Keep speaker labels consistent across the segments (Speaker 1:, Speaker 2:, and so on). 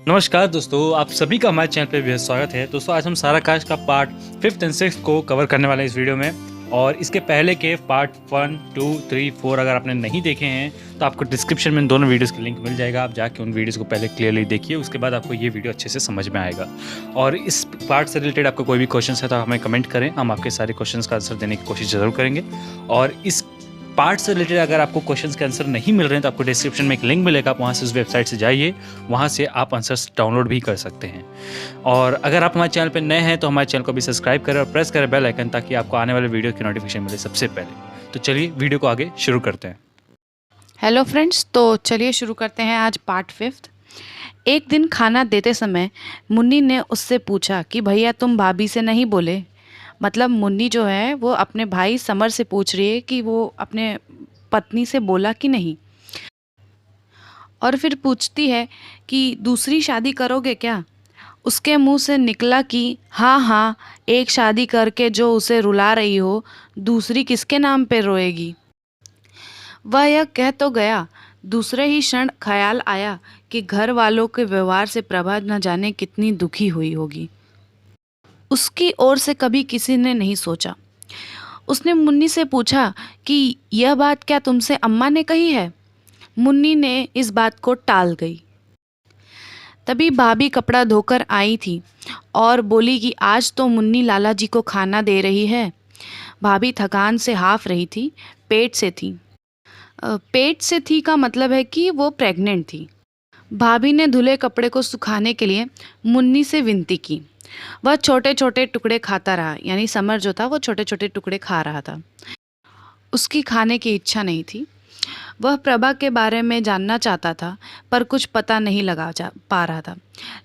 Speaker 1: नमस्कार दोस्तों, आप सभी का हमारे चैनल पे भी स्वागत है। दोस्तों आज हम सारा कास्ट का पार्ट 5th एंड 6th को कवर करने वाले हैं इस वीडियो में। और इसके पहले के पार्ट 1, 2, 3, 4 अगर आपने नहीं देखे हैं तो आपको डिस्क्रिप्शन में इन दोनों वीडियोस का लिंक मिल जाएगा। आप जाके उन वीडियोस को पहले क्लियरली देखिए, उसके बाद आपको ये वीडियो अच्छे से समझ में आएगा। और इस पार्ट से रिलेटेड आपको कोई भी क्वेश्चन है तो हमें कमेंट करें, हम आपके सारे क्वेश्चन का आंसर देने की कोशिश ज़रूर करेंगे। और इस पार्ट से रिलेटेड अगर आपको क्वेश्चंस के आंसर नहीं मिल रहे हैं तो आपको डिस्क्रिप्शन में एक लिंक मिलेगा, आप वहाँ से उस वेबसाइट से जाइए, वहाँ से आप आंसर्स डाउनलोड भी कर सकते हैं। और अगर आप हमारे चैनल पर नए हैं तो हमारे चैनल को भी सब्सक्राइब करें और प्रेस करें बेल आइकन, ताकि आपको आने वाले वीडियो की नोटिफिकेशन मिले सबसे पहले। तो चलिए वीडियो को आगे शुरू करते हैं।
Speaker 2: हेलो फ्रेंड्स, तो चलिए शुरू करते हैं आज पार्ट 5। एक दिन खाना देते समय मुन्नी ने उससे पूछा कि भैया तुम भाभी से नहीं बोले। मतलब मुन्नी जो है वो अपने भाई समर से पूछ रही है कि वो अपने पत्नी से बोला कि नहीं। और फिर पूछती है कि दूसरी शादी करोगे क्या। उसके मुंह से निकला कि हाँ हाँ, एक शादी करके जो उसे रुला रही हो, दूसरी किसके नाम पे रोएगी। वह यह कह तो गया, दूसरे ही क्षण ख्याल आया कि घर वालों के व्यवहार से प्रभा न जाने कितनी दुखी हुई होगी। उसकी ओर से कभी किसी ने नहीं सोचा। उसने मुन्नी से पूछा कि यह बात क्या तुमसे अम्मा ने कही है। मुन्नी ने इस बात को टाल गई। तभी भाभी कपड़ा धोकर आई थी और बोली कि आज तो मुन्नी लाला जी को खाना दे रही है। भाभी थकान से हाफ रही थी, पेट से थी। पेट से थी का मतलब है कि वो प्रेग्नेंट थी। भाभी ने धुले कपड़े को सुखाने के लिए मुन्नी से विनती की। वह छोटे छोटे टुकड़े खाता रहा, यानी समर जो था वो छोटे छोटे टुकड़े खा रहा था। उसकी खाने की इच्छा नहीं थी। वह प्रभा के बारे में जानना चाहता था, पर कुछ पता नहीं लगा पा रहा था।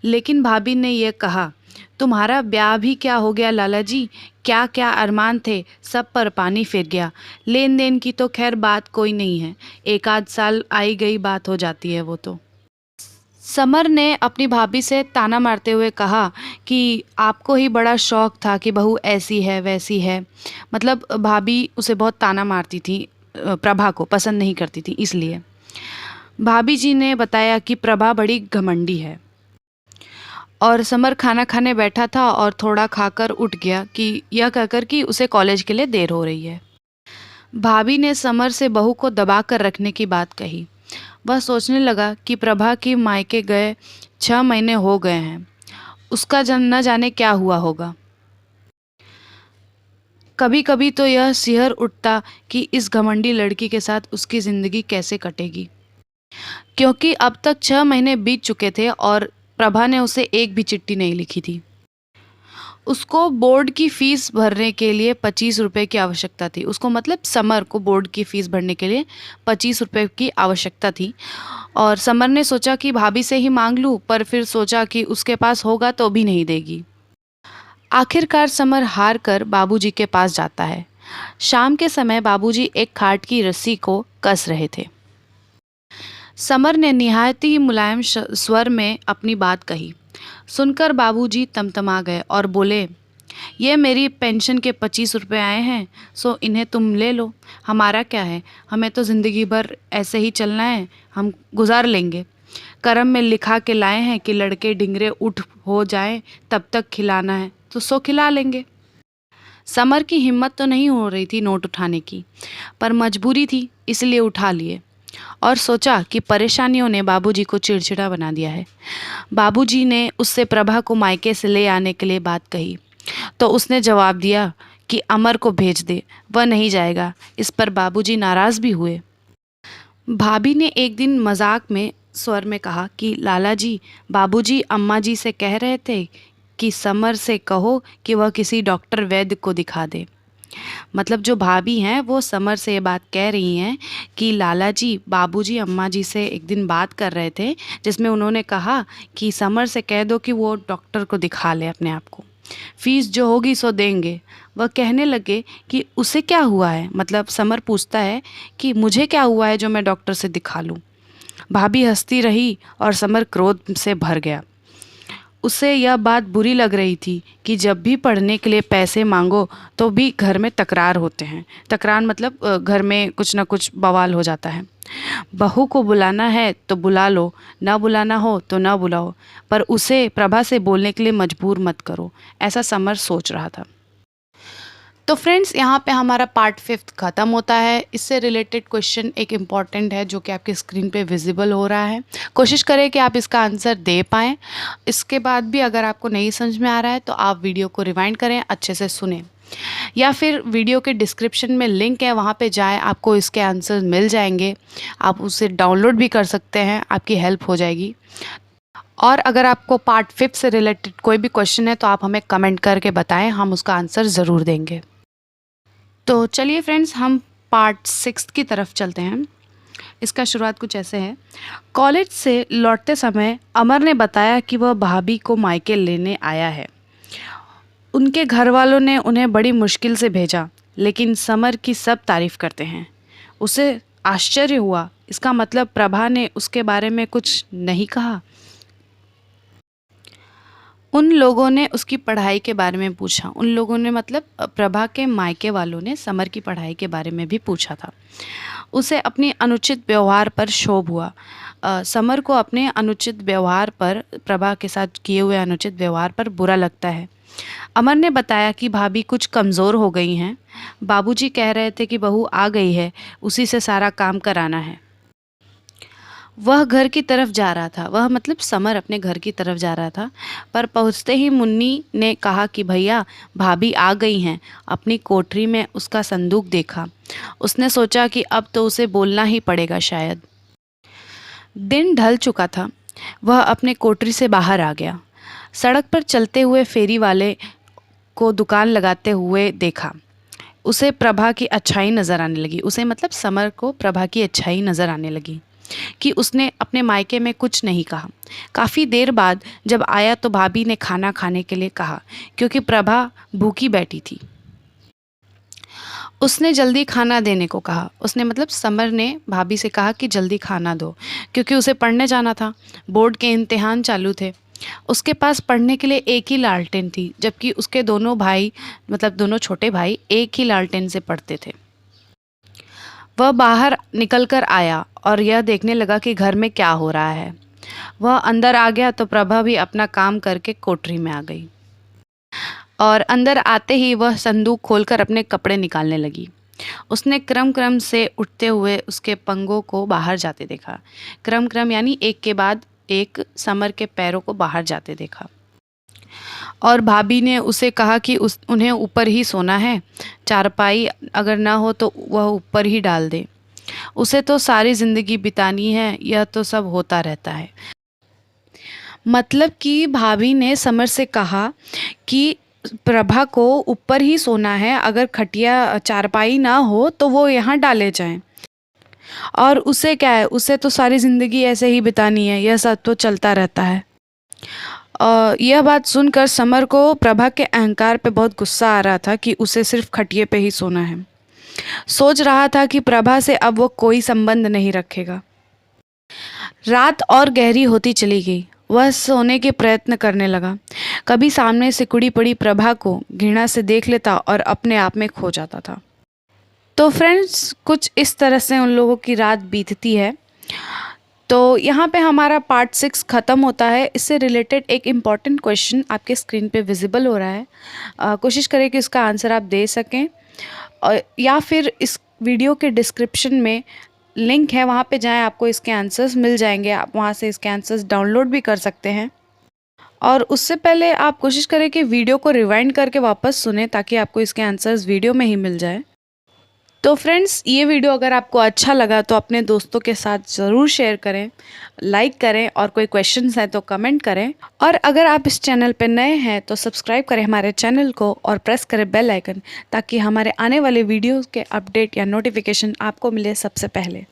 Speaker 2: लेकिन भाभी ने यह कहा, तुम्हारा ब्याह भी क्या हो गया लाला जी, क्या क्या अरमान थे सब पर पानी फिर गया। लेन देन की तो खैर बात कोई नहीं है, एक आध साल आई गई बात हो जाती है वो तो। समर ने अपनी भाभी से ताना मारते हुए कहा कि आपको ही बड़ा शौक था कि बहू ऐसी है वैसी है। मतलब भाभी उसे बहुत ताना मारती थी, प्रभा को पसंद नहीं करती थी इसलिए। भाभी जी ने बताया कि प्रभा बड़ी घमंडी है। और समर खाना खाने बैठा था और थोड़ा खाकर उठ गया कि यह कहकर कि उसे कॉलेज के लिए देर हो रही है। भाभी ने समर से बहू को दबा कर रखने की बात कही। वह सोचने लगा कि प्रभा की मायके गए 6 महीने हो गए हैं, उसका न जाने क्या हुआ होगा। कभी कभी तो यह सिहर उठता कि इस घमंडी लड़की के साथ उसकी ज़िंदगी कैसे कटेगी, क्योंकि अब तक 6 महीने बीत चुके थे और प्रभा ने उसे एक भी चिट्ठी नहीं लिखी थी। उसको बोर्ड की फ़ीस भरने के लिए 25 रुपये की आवश्यकता थी। उसको मतलब समर को बोर्ड की फ़ीस भरने के लिए 25 रुपये की आवश्यकता थी। और समर ने सोचा कि भाभी से ही मांग लूँ, पर फिर सोचा कि उसके पास होगा तो भी नहीं देगी। आखिरकार समर हार कर बाबूजी के पास जाता है। शाम के समय बाबूजी एक खाट की रस्सी को कस रहे थे। समर ने निहायत ही मुलायम स्वर में अपनी बात कही। सुनकर बाबूजी तमतमा गए और बोले, ये मेरी पेंशन के 25 रुपये आए हैं, सो इन्हें तुम ले लो। हमारा क्या है, हमें तो ज़िंदगी भर ऐसे ही चलना है, हम गुजार लेंगे। करम में लिखा के लाए हैं कि लड़के डिंगरे उठ हो जाएं तब तक खिलाना है, तो सो खिला लेंगे। समर की हिम्मत तो नहीं हो रही थी नोट उठाने की, पर मजबूरी थी इसलिए उठा लिए। और सोचा कि परेशानियों ने बाबूजी को चिड़चिड़ा बना दिया है। बाबूजी ने उससे प्रभा को मायके से ले आने के लिए बात कही, तो उसने जवाब दिया कि अमर को भेज दे, वह नहीं जाएगा। इस पर बाबूजी नाराज़ भी हुए। भाभी ने एक दिन मजाक में स्वर में कहा कि लाला जी, बाबूजी अम्मा जी से कह रहे थे कि समर से कहो कि वह किसी डॉक्टर वैद्य को दिखा दे। मतलब जो भाभी हैं वो समर से ये बात कह रही हैं कि लाला जी, बाबूजी अम्मा जी से एक दिन बात कर रहे थे जिसमें उन्होंने कहा कि समर से कह दो कि वो डॉक्टर को दिखा ले अपने आप को, फीस जो होगी सो देंगे। वह कहने लगे कि उसे क्या हुआ है। मतलब समर पूछता है कि मुझे क्या हुआ है जो मैं डॉक्टर से दिखा लूँ। भाभी हंसती रही और समर क्रोध से भर गया। उसे यह बात बुरी लग रही थी कि जब भी पढ़ने के लिए पैसे मांगो तो भी घर में तकरार होते हैं। तकरार मतलब घर में कुछ ना कुछ बवाल हो जाता है। बहू को बुलाना है तो बुला लो, ना बुलाना हो तो ना बुलाओ, पर उसे प्रभा से बोलने के लिए मजबूर मत करो, ऐसा समर सोच रहा था। तो फ्रेंड्स, यहाँ पे हमारा पार्ट 5 ख़त्म होता है। इससे रिलेटेड क्वेश्चन एक इम्पॉर्टेंट है जो कि आपके स्क्रीन पे विजिबल हो रहा है। कोशिश करें कि आप इसका आंसर दे पाएँ। इसके बाद भी अगर आपको नहीं समझ में आ रहा है तो आप वीडियो को रिवाइंड करें, अच्छे से सुनें, या फिर वीडियो के डिस्क्रिप्शन में लिंक है, वहाँ पे जाएँ, आपको इसके आंसर मिल जाएंगे। आप उसे डाउनलोड भी कर सकते हैं, आपकी हेल्प हो जाएगी। और अगर आपको पार्ट 5 से रिलेटेड कोई भी क्वेश्चन है तो आप हमें कमेंट करके बताएं, हम उसका आंसर ज़रूर देंगे। तो चलिए फ्रेंड्स, हम पार्ट 6 की तरफ चलते हैं। इसका शुरुआत कुछ ऐसे है। कॉलेज से लौटते समय अमर ने बताया कि वह भाभी को मायके लेने आया है। उनके घर वालों ने उन्हें बड़ी मुश्किल से भेजा, लेकिन समर की सब तारीफ़ करते हैं। उसे आश्चर्य हुआ, इसका मतलब प्रभा ने उसके बारे में कुछ नहीं कहा। उन लोगों ने उसकी पढ़ाई के बारे में पूछा। उन लोगों ने मतलब प्रभा के मायके वालों ने समर की पढ़ाई के बारे में भी पूछा था। उसे अपनी अनुचित व्यवहार पर क्षोभ हुआ। समर को अपने अनुचित व्यवहार पर, प्रभा के साथ किए हुए अनुचित व्यवहार पर बुरा लगता है। अमर ने बताया कि भाभी कुछ कमज़ोर हो गई हैं। बाबूजी कह रहे थे कि बहू आ गई है, उसी से सारा काम कराना है। वह घर की तरफ जा रहा था, वह मतलब समर अपने घर की तरफ जा रहा था, पर पहुंचते ही मुन्नी ने कहा कि भैया भाभी आ गई हैं। अपनी कोठरी में उसका संदूक देखा। उसने सोचा कि अब तो उसे बोलना ही पड़ेगा शायद। दिन ढल चुका था। वह अपने कोठरी से बाहर आ गया। सड़क पर चलते हुए फेरी वाले को दुकान लगाते हुए देखा। उसे प्रभा की अच्छाई नज़र आने लगी। उसे मतलब समर को प्रभा की अच्छाई नज़र आने लगी कि उसने अपने मायके में कुछ नहीं कहा। काफ़ी देर बाद जब आया तो भाभी ने खाना खाने के लिए कहा, क्योंकि प्रभा भूखी बैठी थी। उसने जल्दी खाना देने को कहा। उसने मतलब समर ने भाभी से कहा कि जल्दी खाना दो, क्योंकि उसे पढ़ने जाना था। बोर्ड के इम्तिहान चालू थे। उसके पास पढ़ने के लिए एक ही लालटेन थी, जबकि उसके दोनों भाई मतलब दोनों छोटे भाई एक ही लालटेन से पढ़ते थे। वह बाहर निकलकर आया और यह देखने लगा कि घर में क्या हो रहा है। वह अंदर आ गया तो प्रभा भी अपना काम करके कोठरी में आ गई, और अंदर आते ही वह संदूक खोलकर अपने कपड़े निकालने लगी। उसने क्रम क्रम से उठते हुए उसके पंगों को बाहर जाते देखा। क्रम क्रम यानी एक के बाद एक समर के पैरों को बाहर जाते देखा। और भाभी ने उसे कहा कि उन्हें ऊपर ही सोना है, चारपाई अगर ना हो तो वह ऊपर ही डाल दे। उसे तो सारी ज़िंदगी बितानी है, यह तो सब होता रहता है। मतलब कि भाभी ने समर से कहा कि प्रभा को ऊपर ही सोना है, अगर खटिया चारपाई ना हो तो वो यहाँ डाले जाएं। और उसे क्या है, उसे तो सारी ज़िंदगी ऐसे ही बितानी है, यह सब तो चलता रहता है। यह बात सुनकर समर को प्रभा के अहंकार पे बहुत गुस्सा आ रहा था कि उसे सिर्फ खटिए पे ही सोना है। सोच रहा था कि प्रभा से अब वो कोई संबंध नहीं रखेगा। रात और गहरी होती चली गई। वह सोने के प्रयत्न करने लगा। कभी सामने सिकुड़ी पड़ी प्रभा को घृणा से देख लेता और अपने आप में खो जाता था। तो फ्रेंड्स, कुछ इस तरह से उन लोगों की रात बीतती है। तो यहाँ पे हमारा पार्ट 6 ख़त्म होता है। इससे रिलेटेड एक इम्पॉर्टेंट क्वेश्चन आपके स्क्रीन पे विजिबल हो रहा है। कोशिश करें कि इसका आंसर आप दे सकें, या फिर इस वीडियो के डिस्क्रिप्शन में लिंक है, वहाँ पे जाएं, आपको इसके आंसर्स मिल जाएंगे। आप वहाँ से इसके आंसर्स डाउनलोड भी कर सकते हैं। और उससे पहले आप कोशिश करें कि वीडियो को रिवाइंड करके वापस सुनें, ताकि आपको इसके आंसर्स वीडियो में ही मिल जाए। तो फ्रेंड्स, ये वीडियो अगर आपको अच्छा लगा तो अपने दोस्तों के साथ ज़रूर शेयर करें, लाइक करें, और कोई क्वेश्चंस हैं तो कमेंट करें। और अगर आप इस चैनल पर नए हैं तो सब्सक्राइब करें हमारे चैनल को और प्रेस करें बेल आइकन, ताकि हमारे आने वाले वीडियोज़ के अपडेट या नोटिफिकेशन आपको मिले सबसे पहले।